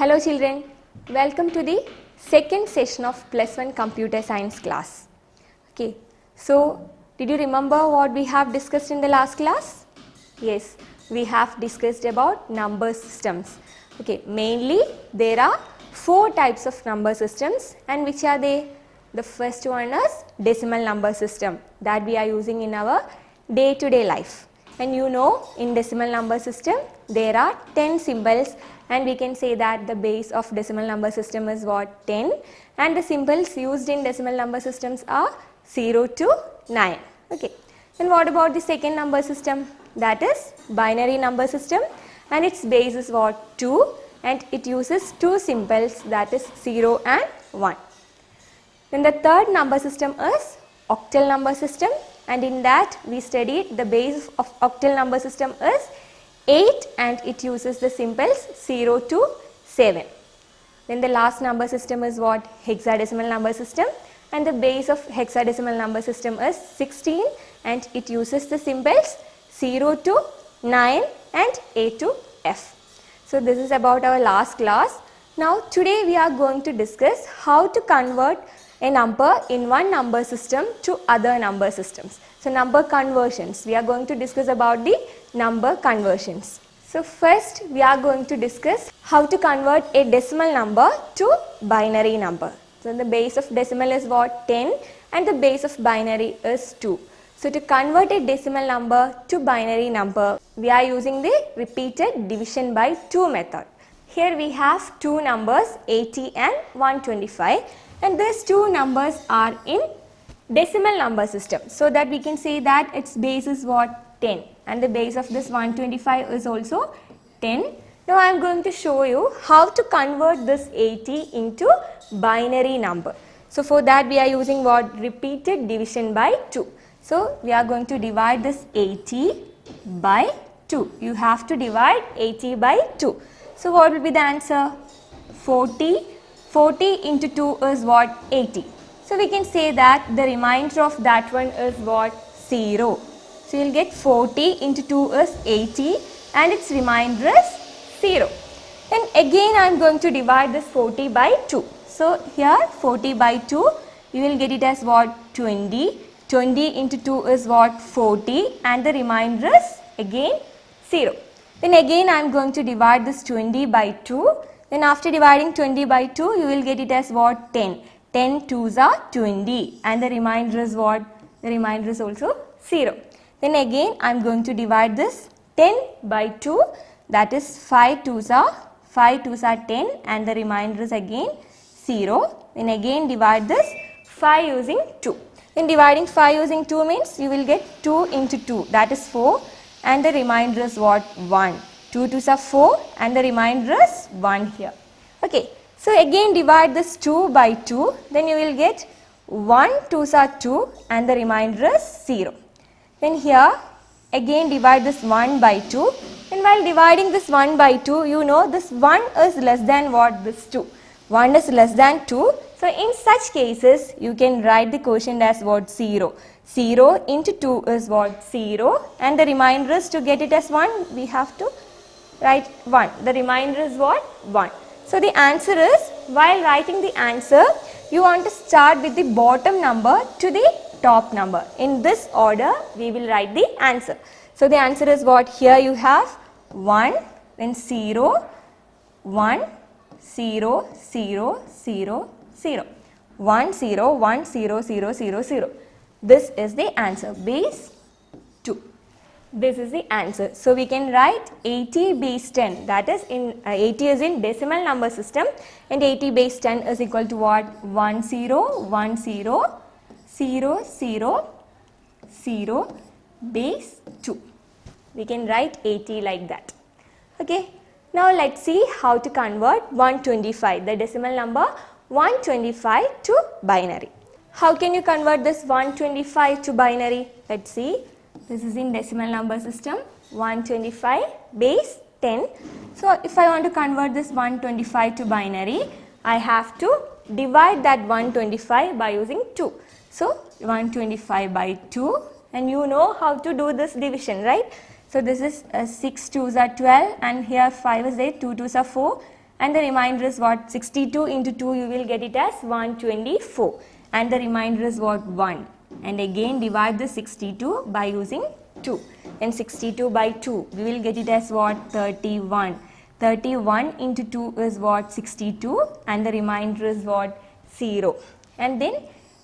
Hello children, welcome to the second session of plus 1 computer science class. Okay, so did you remember what we have discussed in the last class? Yes, we have discussed about number systems. Okay, mainly there are 4 types of number systems, and which are they? The first one is decimal number system that we are using in our day-to-day life. And you know, in decimal number system there are 10 symbols, and we can say that the base of decimal number system is what? 10, and the symbols used in decimal number systems are 0 to 9. Okay. And what about the second number system? That is binary number system, and its base is what? 2, and it uses 2 symbols, that is 0 and 1. Then the third number system is octal number system, and in that we studied the base of octal number system is 8, and it uses the symbols 0 to 7. Then the last number system is what? Hexadecimal number system, and the base of hexadecimal number system is 16, and it uses the symbols 0 to 9 and A to F. So this is about our last class. Now today we are going to discuss how to convert a number in one number system to other number systems. So number conversions, we are going to discuss about the number conversions. So first we are going to discuss how to convert a decimal number to binary number. So the base of decimal is what? 10, and the base of binary is 2. So to convert a decimal number to binary number, we are using the repeated division by 2 method. Here we have two numbers 80 and 125, and these two numbers are in decimal number system, so that we can say that its base is what? 10, and the base of this 125 is also 10. Now I am going to show you how to convert this 80 into binary number. So for that we are using what? Repeated division by 2. So we are going to divide this 80 by 2. You have to divide 80 by 2. So what will be the answer? 40. 40 into 2 is what? 80. So we can say that the remainder of that one is what? 0. So you will get 40 into 2 is 80, and its remainder is 0. Then again I am going to divide this 40 by 2. So here 40 by 2, you will get it as what? 20. 20 into 2 is what? 40, and the remainder is again 0. Then again I am going to divide this 20 by 2. Then after dividing 20 by 2, you will get it as what? 10. 10 2s are 20, and the remainder is what? The remainder is also 0. Then again I am going to divide this 10 by 2, that is 5 2s are 10, and the remainder is again 0. Then again divide this 5 using 2. Then dividing 5 using 2 means you will get 2 into 2, that is 4, and the remainder is what? 1. 2 2s are 4, and the remainder is 1 here. Okay. So again divide this 2 by 2, then you will get 1 2s are 2, and the remainder is 0. Then here again divide this 1 by 2, and while dividing this 1 by 2, you know this 1 is less than what? This 2. 1 is less than 2. So in such cases you can write the quotient as what? 0. 0 into 2 is what? 0, and the remainder is, to get it as 1, we have to write 1. The remainder is what? 1. So the answer is, while writing the answer, you want to start with the bottom number to the top number. In this order we will write the answer. So the answer is what? Here you have 1, then 0, 1, 0, 0, 0, 0. 1, 0, 1, 0, 0, 0, 0. This is the answer, base 2. This is the answer. So we can write 80 base 10, that is in 80 is in decimal number system, and 80 base 10 is equal to what? 10, 10, 0, 0, 0 base 2. We can write 80 like that. Okay. Now let's see how to convert 125, the decimal number 125 to binary. How can you convert this 125 to binary? Let's see. This is in decimal number system, 125 base 10. So if I want to convert this 125 to binary, I have to divide that 125 by using 2. So 125 by 2, and you know how to do this division, right? So this is 6 2s are 12, and here 5 is 8, 2 2s are 4, and the remainder is what? 62 into 2 you will get it as 124, and the remainder is what? 1. And again divide the 62 by using 2. Then 62 by 2 we will get it as what? 31. 31 into 2 is what? 62, and the remainder is what? 0. And then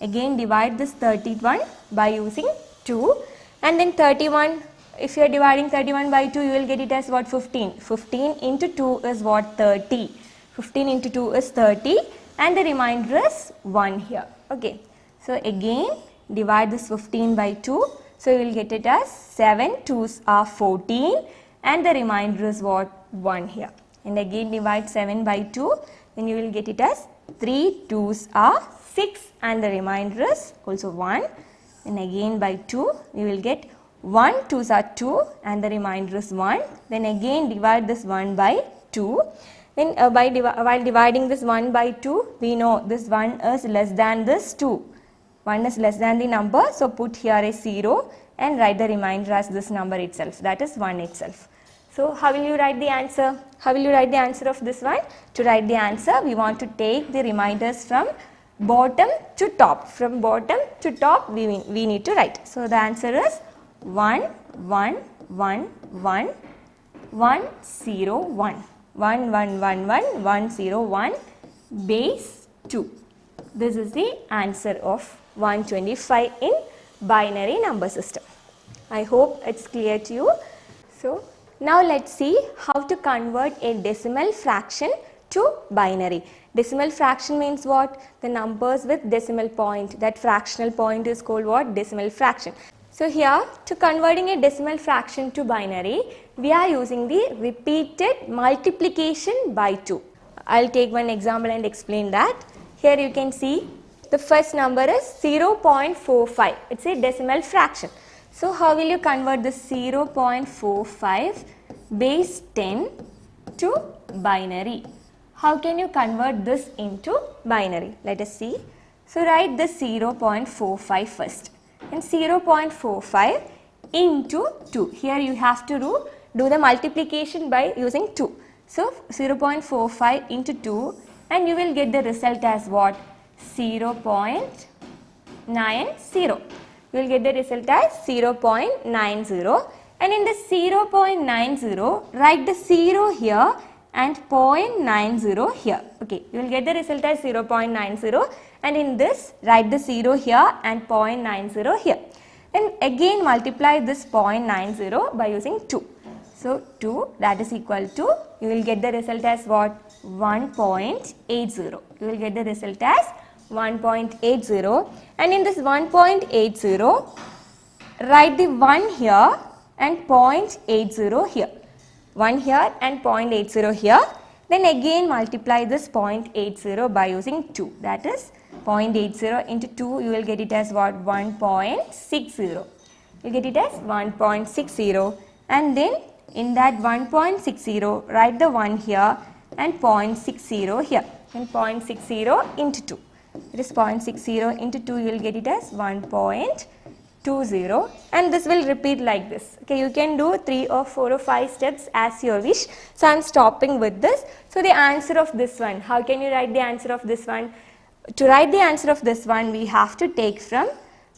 again divide this 31 by using 2, and then 31, if you are dividing 31 by 2 you will get it as what? 15. 15 into 2 is what? 30. 15 into 2 is 30, and the remainder is 1 here. Okay. So again divide this 15 by 2. So you will get it as 7 2s are 14, and the remainder is what? 1 here. And again divide 7 by 2, then you will get it as 3 2s are 6, and the remainder is also 1. And again by 2 we will get 1 2s are 2, and the remainder is 1. Then again divide this 1 by 2. Then while dividing this 1 by 2, we know this 1 is less than this 2. 1 is less than the number, so put here a 0 and write the remainder as this number itself, that is 1 itself. So how will you write the answer? How will you write the answer of this one? To write the answer, we want to take the reminders from bottom to top. From bottom to top we need to write. So the answer is 1 1 1 1 1 0 1 1 1 1 1 1 0 1 base 2. This is the answer of 125 in binary number system. I hope it's clear to you. So now let's see how to convert a decimal fraction to binary. Decimal fraction means what? The numbers with decimal point. That fractional point is called what? Decimal fraction. So here, to converting a decimal fraction to binary, we are using the repeated multiplication by 2. I'll take one example and explain that. Here you can see the first number is 0.45. It's a decimal fraction. So how will you convert this 0.45 base 10 to binary? How can you convert this into binary? Let us see. So write the 0.45 first. And 0.45 into 2. Here you have to do the multiplication by using 2. So 0.45 into 2, and you will get the result as what? 0.90. You will get the result as 0.90, and in the 0.90 write the 0 here and 0.90 here. Okay, you will get the result as 0.90, and in this write the 0 here and 0.90 here. And again multiply this 0.90 by using 2. So 2, that is equal to, you will get the result as what? 1.80. You will get the result as 1.80, and in this 1.80 write the 1 here and 0.80 here. 1 here and 0.80 here. Then again multiply this 0.80 by using 2. That is 0.80 into 2, you will get it as what? 1.60. You get it as 1.60, and then in that 1.60 write the 1 here and 0.60 here, and 0.60 into 2. It is 0.60 into 2, you will get it as 1.20, and this will repeat like this. Okay, you can do 3 or 4 or 5 steps as you wish. So I am stopping with this. So the answer of this one, how can you write the answer of this one? To write the answer of this one, we have to take from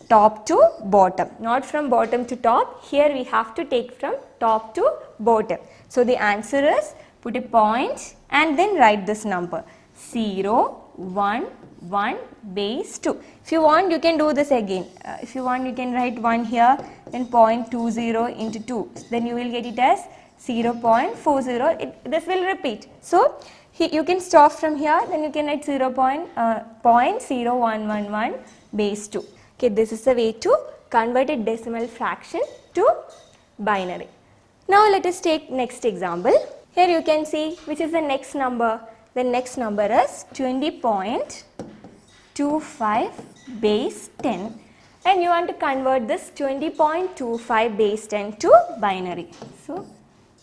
top to bottom, not from bottom to top. Here we have to take from top to bottom. So the answer is, put a point and then write this number 0 1 1 base 2. If you want, you can do this again. If you want, you can write 1 here, then 0.20 into 2. Then you will get it as 0.40. This will repeat. So you can stop from here, then you can write 0.0111 base 2. Okay, this is the way to convert a decimal fraction to binary. Now let us take next example. Here you can see which is the next number. The next number is 20.25 base 10, and you want to convert this 20.25 base 10 to binary. So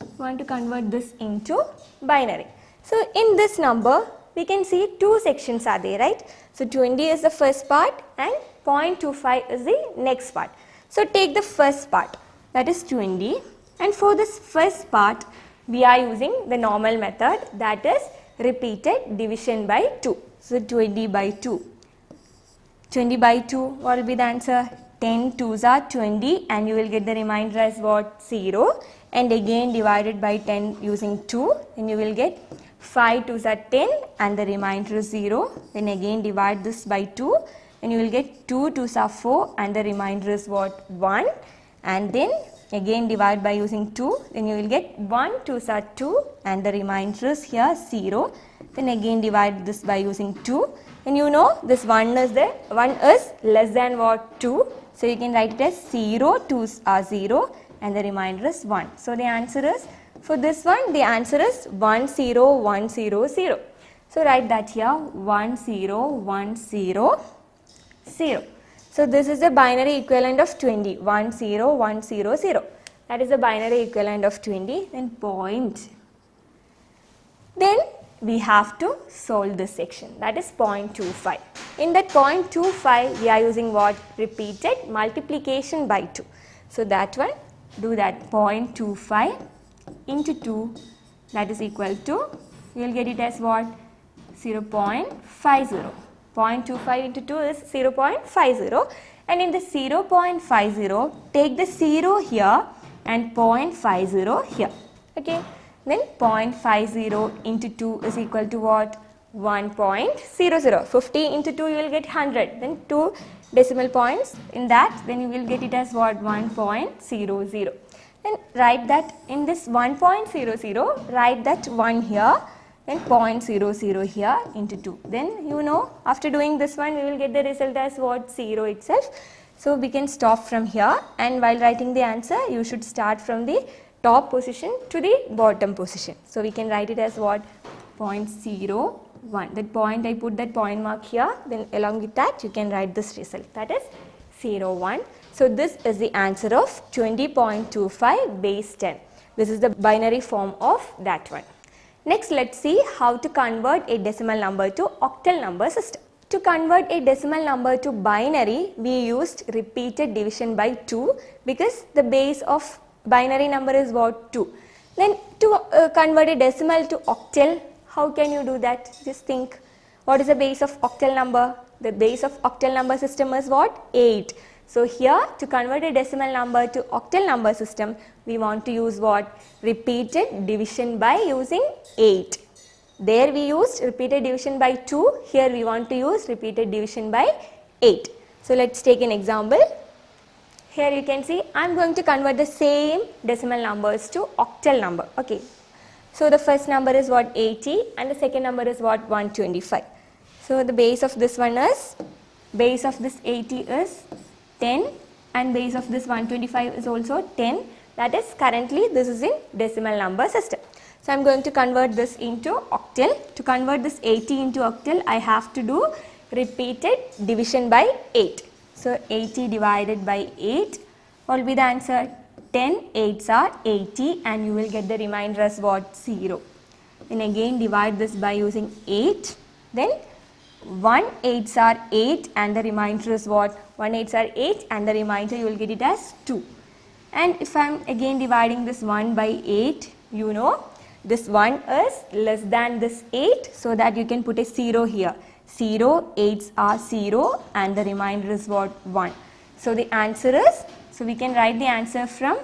you want to convert this into binary. So in this number we can see 2 sections are there, right? So 20 is the first part and 0.25 is the next part. So take the first part, that is 20, and for this first part we are using the normal method, that is repeated division by 2. So 20 by 2. 20 by 2, what will be the answer? 10 2s are 20 and you will get the remainder as what? 0. And again divided by 10 using 2, then you will get 5 2s are 10 and the remainder is 0. Then again divide this by 2 and you will get 2 2s are 4 and the remainder is what? 1. And then again divide by using 2, then you will get 1 2s are 2 and the remainder is here 0. Then again divide this by using 2 and you know this 1 is less than what? 2. So you can write it as 0 2s are 0 and the remainder is 1. So the answer is, for this one, the answer is 1 0 1 0 0. So write that here, 1 0 1 0 0. So this is the binary equivalent of 20, 1 0 1 0 0. That is the binary equivalent of 20. Then point. Then we have to solve this section, that is 0.25. In that 0.25 we are using what? Repeated multiplication by 2. So that one, do that, 0.25 into 2, that is equal to, you will get it as what? 0.50. 0.25 into 2 is 0.50 and in the 0.50 take the 0 here and 0.50 here. Okay. Then 0.50 into 2 is equal to what? 1.00. 50 into 2 you will get 100. Then 2 decimal points in that, then you will get it as what? 1.00. Then write that in this 1.00, write that 1 here, then 0.00 here into 2. Then you know, after doing this one we will get the result as what? 0 itself. So we can stop from here, and while writing the answer you should start from the top position to the bottom position. So we can write it as what? 0.01. That point, I put that point mark here, then along with that you can write this result, that is 0.1. So this is the answer of 20.25 base 10. This is the binary form of that one. Next, let's see how to convert a decimal number to octal number system. To convert a decimal number to binary, we used repeated division by 2 because the base of binary number is what? 2. Then to convert a decimal to octal, how can you do that? Just think, what is the base of octal number? The base of octal number system is what? 8. So here, to convert a decimal number to octal number system, we want to use what? Repeated division by using 8. There we used repeated division by 2, here we want to use repeated division by 8. So let's take an example. Here you can see I am going to convert the same decimal numbers to octal number. Okay. So the first number is what? 80 and the second number is what? 125. So the base of this one is, base of this 80 is 10 and base of this 125 is also 10. That is, currently this is in decimal number system. So I am going to convert this into octal. To convert this 80 into octal, I have to do repeated division by 8. So 80 divided by 8, what will be the answer? 10 8s are 80 and you will get the remainder as what? 0. Then again divide this by using 8. Then 1 8s are 8 and the remainder is what? 1 8s are 8 and the remainder you will get it as 2. And if I am again dividing this 1 by 8, you know this 1 is less than this 8, so that you can put a 0 here. 0 8s are 0 and the remainder is what? 1. So the answer is, so we can write the answer from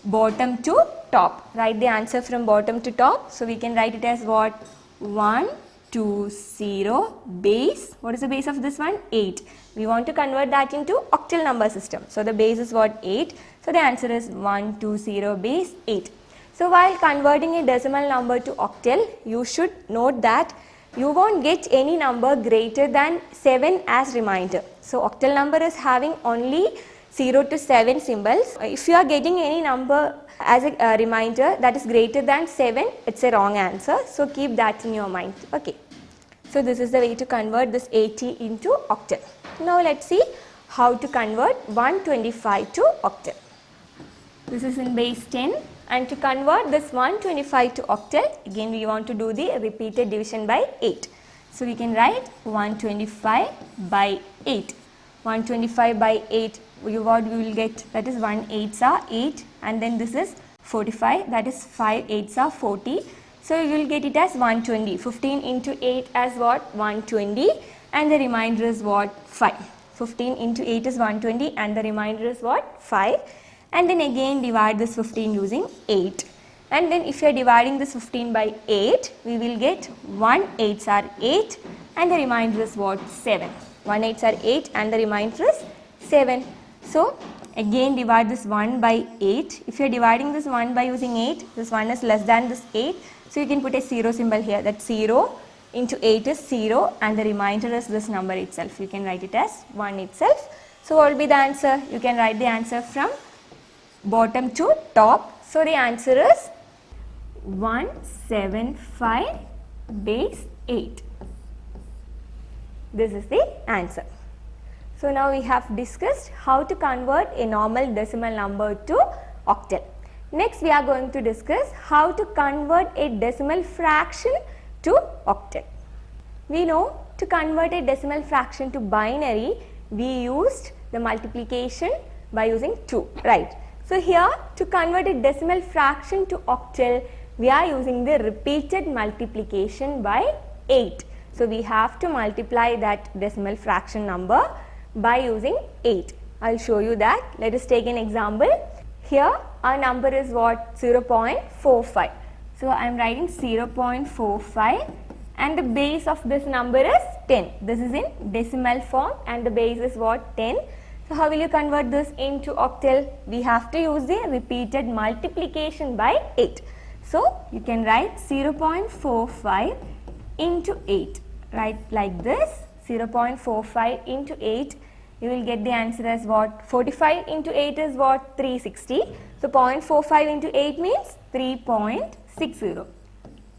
bottom to top. Write the answer from bottom to top. So we can write it as what? 1 2 0 base. What is the base of this one? 8. We want to convert that into octal number system. So the base is what? 8. So the answer is 1 2 0 base 8. So while converting a decimal number to octal, you should note that you won't get any number greater than 7 as remainder. So octal number is having only 0 to 7 symbols. If you are getting any number as a remainder that is greater than 7, it's a wrong answer. So keep that in your mind. Okay. So this is the way to convert this 80 into octal. Now let's see how to convert 125 to octal. This is in base 10. And to convert this 125 to octal, again we want to do the repeated division by 8. So we can write 125 by 8. 125 by 8, what we will get? That is 1 8s are 8 and then this is 45, that is 5 8s are 40. So you will get it as 120. 15 into 8 as what? 120, and the remainder is what? 5. 15 into 8 is 120 and the remainder is what? 5. And then again divide this 15 using 8. And then if you are dividing this 15 by 8, we will get 1 8s are 8 and the remainder is what? 7. 1 8s are 8 and the remainder is 7. So again divide this 1 by 8. If you are dividing this 1 by using 8, this 1 is less than this 8. So you can put a 0 symbol here. That 0 into 8 is 0 and the remainder is this number itself. You can write it as 1 itself. So what will be the answer? You can write the answer from bottom to top. So the answer is 175 base 8. This is the answer. So now we have discussed how to convert a normal decimal number to octal. Next we are going to discuss how to convert a decimal fraction to octal. We know to convert a decimal fraction to binary, we used the multiplication by using 2, right? So here to convert a decimal fraction to octal, we are using the repeated multiplication by 8. So we have to multiply that decimal fraction number by using 8. I'll show you that. Let us take an example. Here our number is what? 0.45. So I am writing 0.45 and the base of this number is 10. This is in decimal form and the base is what? 10. So how will you convert this into octal? We have to use the repeated multiplication by 8. So you can write 0.45 into 8. Write like this, 0.45 into 8. You will get the answer as what? 45 into 8 is what? 360. So 0.45 into 8 means 3.60.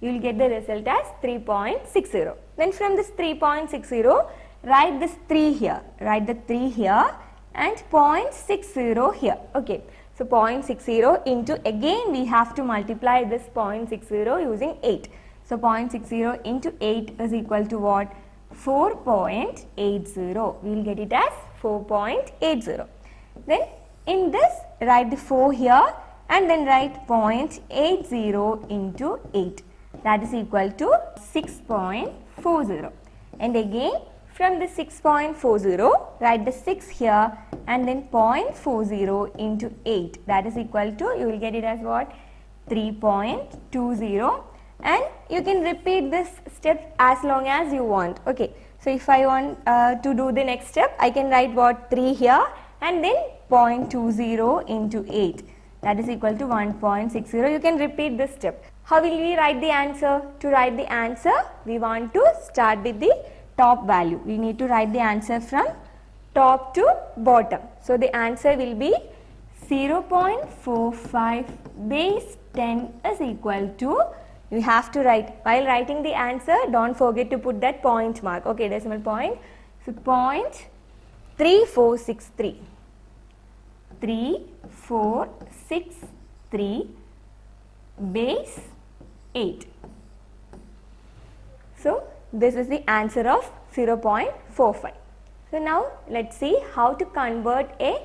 You will get the result as 3.60. Then from this 3.60, write this 3 here. Write the 3 here and 0.60 here. Okay. So 0.60 into, again we have to multiply this 0.60 using 8. So 0.60 into 8 is equal to what? 4.80. We will get it as 4.80. Then in this write the 4 here and then write 0.80 into 8. That is equal to 6.40. And again from the 6.40 write the 6 here and then 0.40 into 8. That is equal to, you will get it as what? 3.20. And you can repeat this step as long as you want. Okay. So if I want to do the next step, I can write what? 3 here and then 0.20 into 8. That is equal to 1.60. You can repeat this step. How will we write the answer? To write the answer, we want to start with the top value. We need to write the answer from top to bottom. So the answer will be 0.45 base 10 is equal to, you have to write, while writing the answer, don't forget to put that point mark. Okay, decimal point. So 0.3463. 3463 base 8. So this is the answer of 0.45. So now let's see how to convert a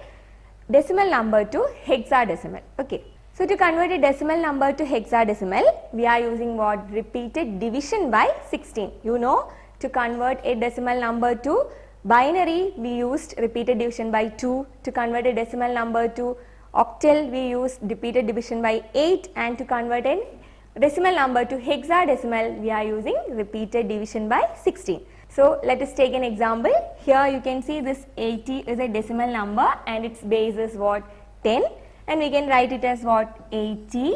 decimal number to hexadecimal. Okay. So to convert a decimal number to hexadecimal, we are using what? Repeated division by 16. You know, to convert a decimal number to binary, we used repeated division by 2. To convert a decimal number to octal, we used repeated division by 8. And to convert a decimal number to hexadecimal, we are using repeated division by 16. So let us take an example. Here you can see this 80 is a decimal number and its base is what? 10. And we can write it as what? 80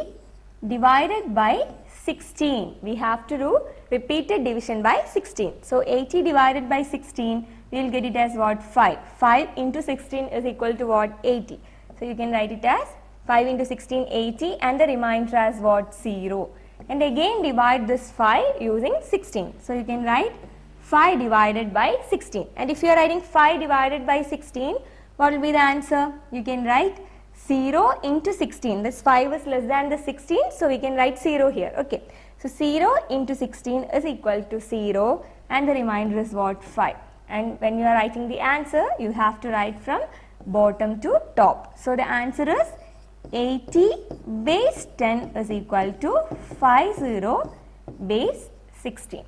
divided by 16. We have to do repeated division by 16. So 80 divided by 16, we will get it as what? 5. 5 into 16 is equal to what? 80. So you can write it as 5 into 16, 80, and the remainder as what? 0. And again divide this 5 using 16. So you can write 5 divided by 16. And if you are writing 5 divided by 16, what will be the answer? You can write 0 into 16. This 5 is less than the 16, so we can write 0 here. Okay. So 0 into 16 is equal to 0 and the remainder is what? 5. And when you are writing the answer, you have to write from bottom to top. So the answer is 80 base 10 is equal to 50 base 16.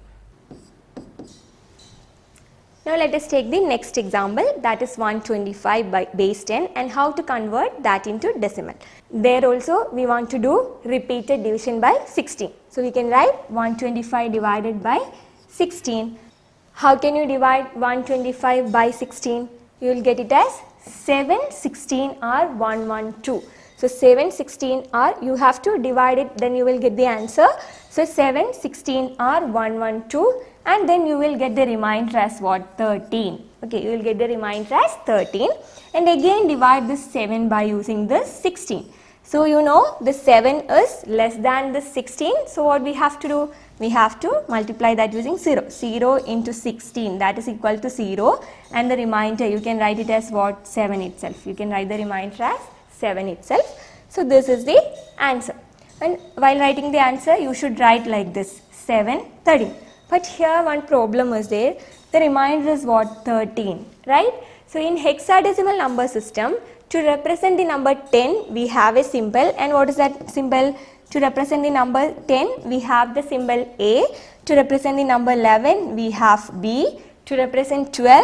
Now let us take the next example, that is 125 by base 10 and how to convert that into decimal. There also we want to do repeated division by 16. So we can write 125 divided by 16. How can you divide 125 by 16? You will get it as 716 or 112. So 716 or you have to divide it, then you will get the answer. So 716 or 112 and then you will get the remainder as what? 13. Okay, you will get the remainder as 13 and again divide this 7 by using this 16. So you know the 7 is less than the 16. So what we have to do? We have to multiply that using 0. 0 into 16, that is equal to 0 and the remainder you can write it as what? 7 itself. You can write the remainder as 7 itself. So this is the answer. And while writing the answer you should write like this 7 13. But here one problem is there. The remainder is what? 13, right? So in hexadecimal number system, to represent the number 10 we have a symbol, and what is that symbol? To represent the number 10 we have the symbol A. To represent the number 11 we have B. To represent 12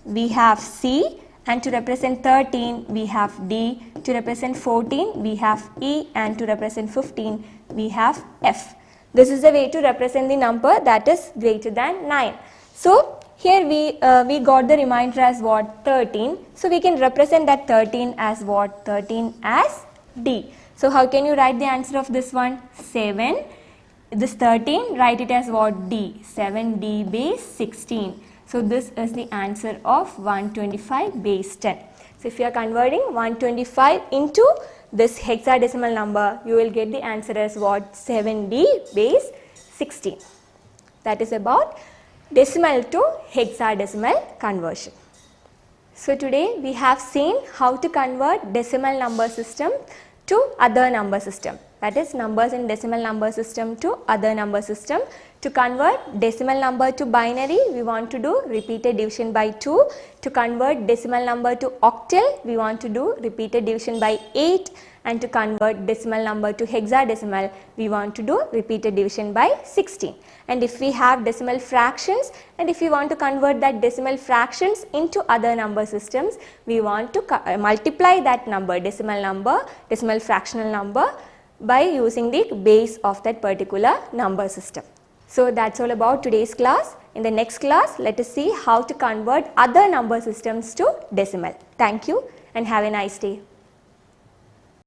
we have C. And to represent 13 we have D. To represent 14 we have E. And to represent 15 we have F. This is the way to represent the number that is greater than 9. So here we got the remainder as what? 13. So we can represent that 13 as what? 13 as D. So how can you write the answer of this one? 7. This 13, write it as what? D. 7D base 16. So this is the answer of 125 base 10. So if you are converting 125 into this hexadecimal number, you will get the answer as what? 7D base 16. That is about decimal to hexadecimal conversion. So today we have seen how to convert decimal number system to other number system. That is numbers in decimal number system to other number system. To convert decimal number to binary, we want to do repeated division by 2. To convert decimal number to octal, we want to do repeated division by 8. And to convert decimal number to hexadecimal, we want to do repeated division by 16. And if we have decimal fractions and if we want to convert that decimal fractions into other number systems, we want to multiply that number, decimal fractional number, by using the base of that particular number system. So that's all about today's class. In the next class, let us see how to convert other number systems to decimal. Thank you and have a nice day.